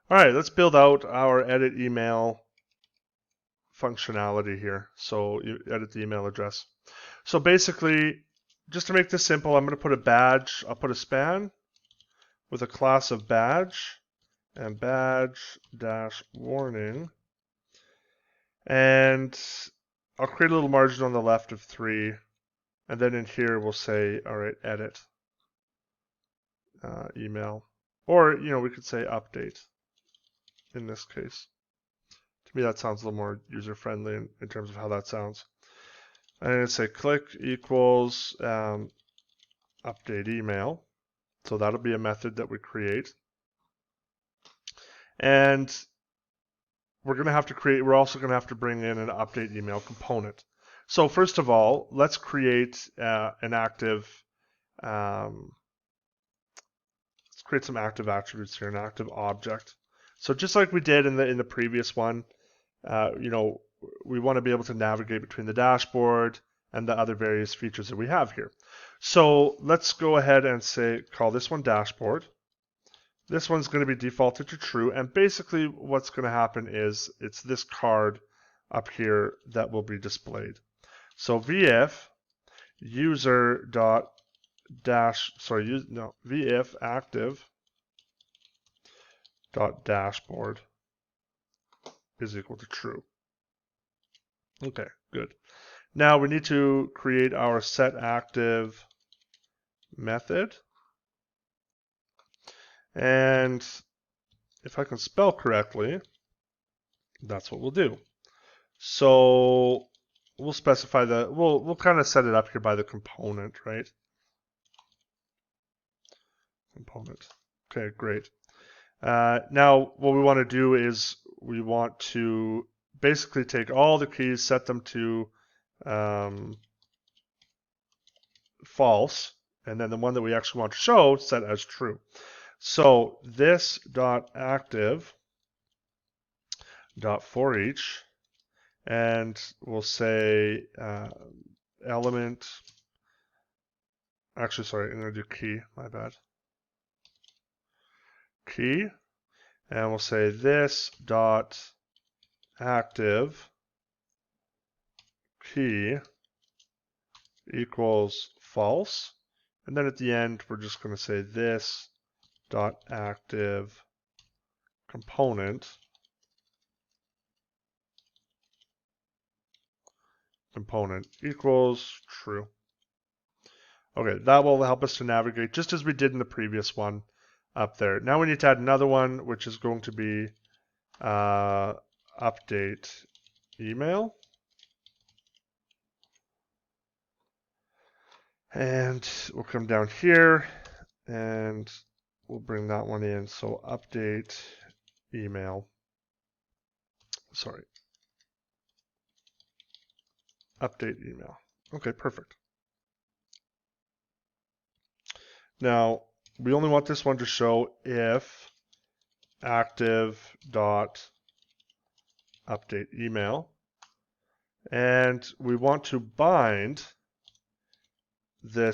All right, let's build out our edit email functionality here. So you edit the email address. So basically, just to make this simple, I'm going to put a badge. I'll put a span with a class of badge and badge dash warning. And I'll create a little margin on the left of 3. And then in here, we'll say, all right, edit email. Or, we could say update in this case. To me, that sounds a little more user-friendly in terms of how that sounds. And I'm going to say click equals update email. So that'll be a method that we create. And we're also going to have to bring in an update email component. So first of all, let's create let's create some active attributes here, an active object. So just like we did in the previous one, we want to be able to navigate between the dashboard and the other various features that we have here. So let's go ahead and call this one dashboard. This one's going to be defaulted to true, and basically what's going to happen is it's this card up here that will be displayed. So vif user dot dash vif active dot dashboard is equal to true. Okay, good. Now we need to create our setActive method. And if I can spell correctly, that's what we'll do. So we'll specify we'll kind of set it up here by the component, right? Component. Okay, great. Now what we want to do is we want to basically take all the keys, set them to false, and then the one that we actually want to show set as true. So this dot active dot for each, and we'll say element. Actually, sorry, I'm going to do key. My bad. Key, and we'll say this dot active key equals false, and then at the end we're just going to say this dot active component equals true. Okay, that will help us to navigate just as we did in the previous one up there. Now we need to add another one, which is going to be update email. And we'll come down here and we'll bring that one in. So update email. Sorry. Update email. Okay, perfect. Now, we only want this one to show if active dot update email. And we want to bind the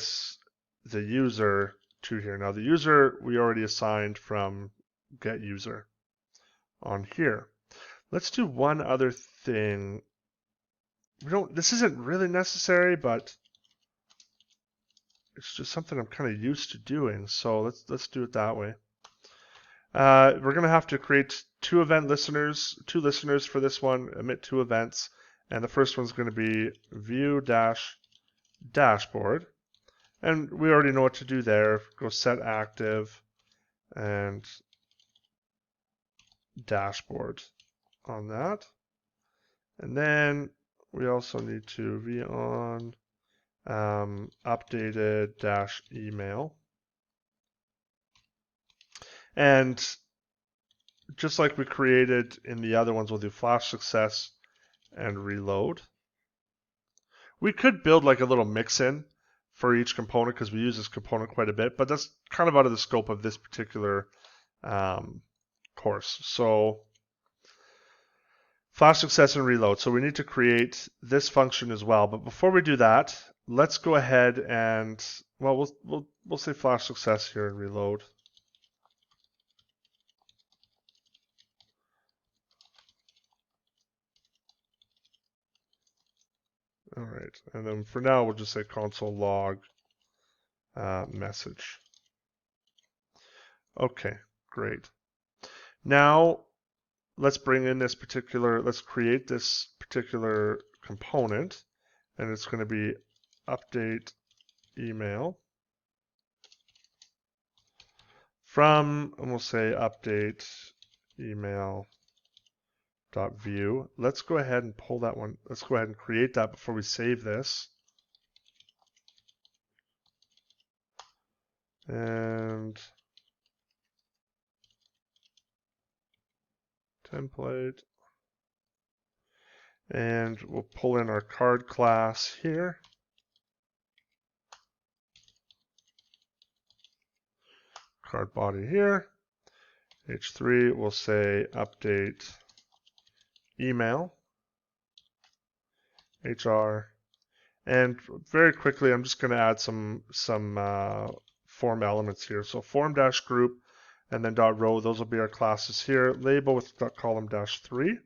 user to here. Now the user we already assigned from get user on here. Let's do one other thing. This isn't really necessary, but it's just something I'm kind of used to doing. So let's do it that way. We're going to have to create two listeners for this one, emit 2 events, and the first one's going to be view dash dashboard. And we already know what to do there. Go set active and dashboard on that. And then we also need to be on updated dash email. And just like we created in the other ones, we'll do flash success and reload. We could build like a little mix-in for each component because we use this component quite a bit, but that's kind of out of the scope of this particular course. So flash success and reload. So we need to create this function as well. But before we do that, let's go ahead and, well, we'll say flash success here and reload. All right, and then for now we'll just say console log message. Okay, great. Now let's bring in this particular, let's create this particular component, and it's going to be update email from, and we'll say update email dot view. Let's go ahead and pull that one. Let's go ahead and create that before we save this. And template. And we'll pull in our card class here. Card body here. H3 will say update email. HR. And very quickly, I'm just going to add some form elements here. So form-group and then .row, those will be our classes here. Label with .column-3.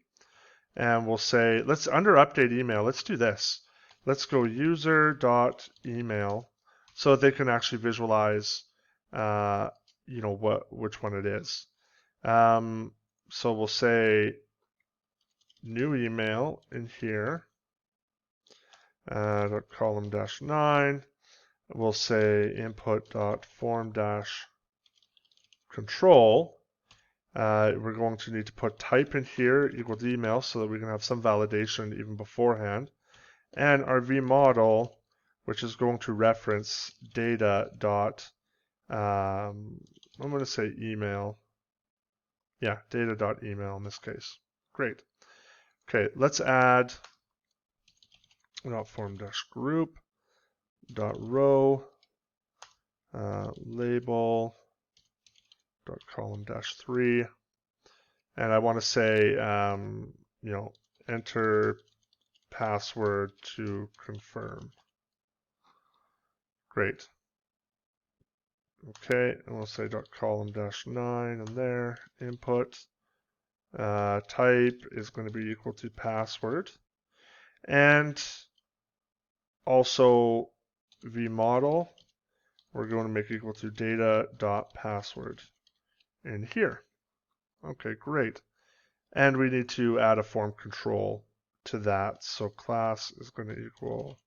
And we'll say, let's under update email, let's do this. Let's go user.email so that they can actually visualize which one it is. So we'll say new email in here. .column-9. We'll say input.form-control. We're going to need to put type in here equal to email so that we can have some validation even beforehand. And our vModel, which is going to reference data dot, I'm going to say email. Yeah, data dot email in this case. Great. Okay, let's add form-group .row label .column-3, and I want to say enter password to confirm. Great. Okay, and we'll say .column-9 in there. Input type is going to be equal to password, and also vModel we're going to make equal to data.password in here. Okay, great. And we need to add a form control to that. So class is going to equal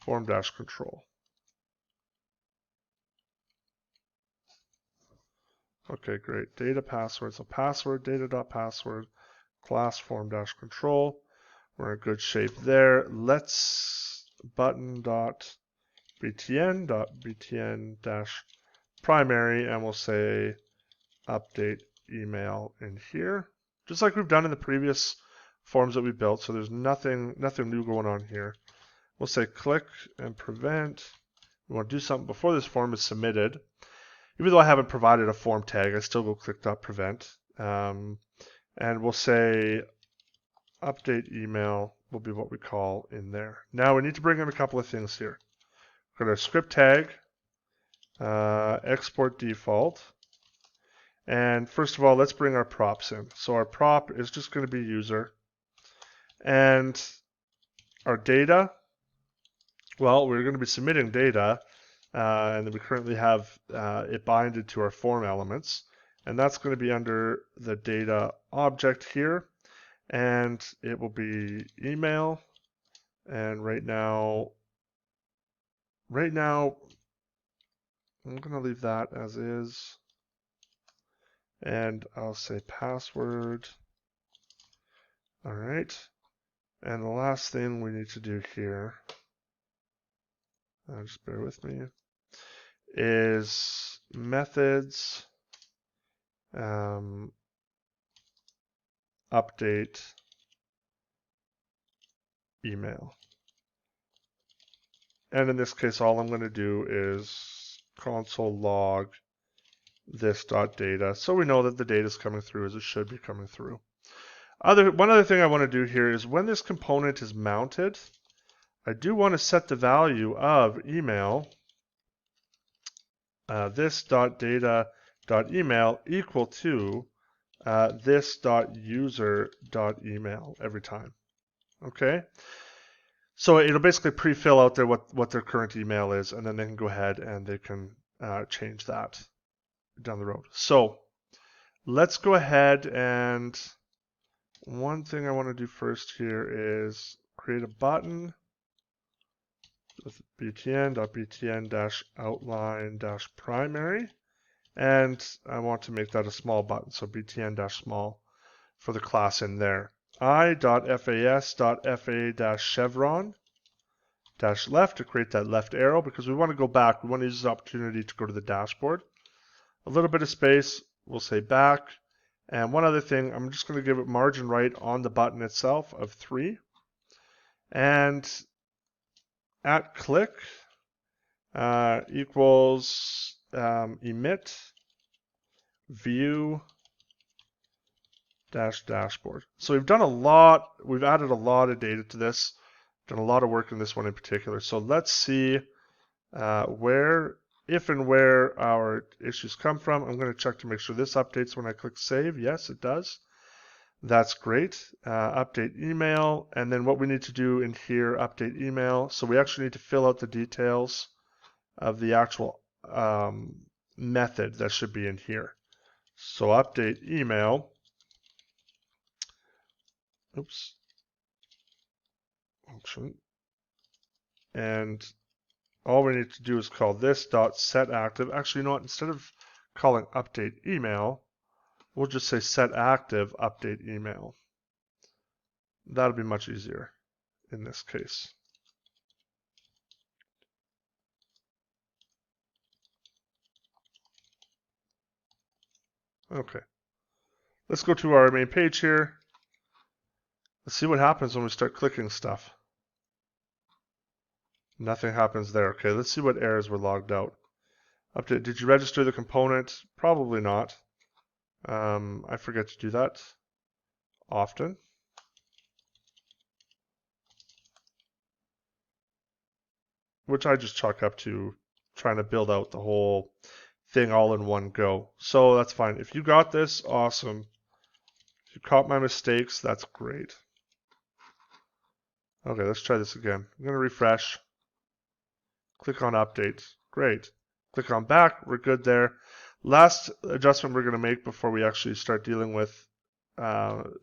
form-control. Okay, great. Data password. So password, data.password, class form-control. We're in good shape there. Let's button.btn.btn-primary, and we'll say update email in here, just like we've done in the previous forms that we built. So there's nothing new going on here. We'll say click and prevent. We want to do something before this form is submitted. Even though I haven't provided a form tag, I still go click.prevent. And we'll say update email will be what we call in there. Now we need to bring in a couple of things here. We're going to script tag, export default. And first of all, let's bring our props in. So our prop is just going to be user. And our data, well, we're going to be submitting data, and we currently have it binded to our form elements. And that's going to be under the data object here. And it will be email. And right now, I'm going to leave that as is. And I'll say password. All right. And the last thing we need to do here, just bear with me, is methods update email. And in this case, all I'm going to do is console log this.data, so we know that the data is coming through as it should be coming through. One other thing I want to do here is when this component is mounted, I do want to set the value of email, this.data.email equal to this.user.email every time. Okay. So it'll basically pre-fill out there what their current email is, and then they can go ahead and they can change that down the road. So let's go ahead, and one thing I want to do first here is create a button with btn.btn-outline-primary, and I want to make that a small button, so btn-small for the class in there. I.fas.fa-chevron-left to create that left arrow, because we want to go back. We want to use this opportunity to go to the dashboard. A little bit of space, we'll say back. And one other thing, I'm just going to give it margin right on the button itself of 3. And at click equals emit view dashboard. So we've done a lot, we've added a lot of data to this, done a lot of work in this one in particular. So let's see if and where our issues come from. I'm going to check to make sure this updates when I click save. Yes, it does. That's great. Update email, and then what we need to do in here, update email. So we actually need to fill out the details of the actual method that should be in here. So update email. Oops. Function. And all we need to do is call this dot set active. Actually, you know what? Instead of calling update email, we'll just say set active update email. That'll be much easier in this case. Okay. Let's go to our main page here. Let's see what happens when we start clicking stuff. Nothing happens there. Okay, let's see what errors were logged out. Update. Did you register the component? Probably not. I forget to do that often. Which I just chalk up to trying to build out the whole thing all in one go. So that's fine. If you got this, awesome. If you caught my mistakes, that's great. Okay, let's try this again. I'm going to refresh. Click on update. Great. Click on back. We're good there. Last adjustment we're going to make before we actually start dealing with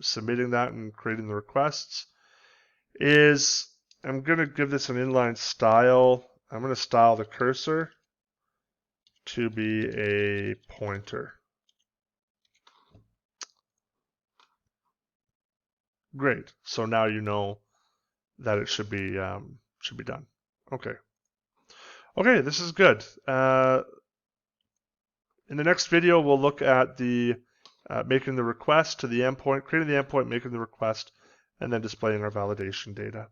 submitting that and creating the requests is I'm going to give this an inline style. I'm going to style the cursor to be a pointer. Great. So now you know that it should be done. Okay. Okay, this is good. In the next video, we'll look at the making the request to the endpoint, creating the endpoint, making the request, and then displaying our validation data.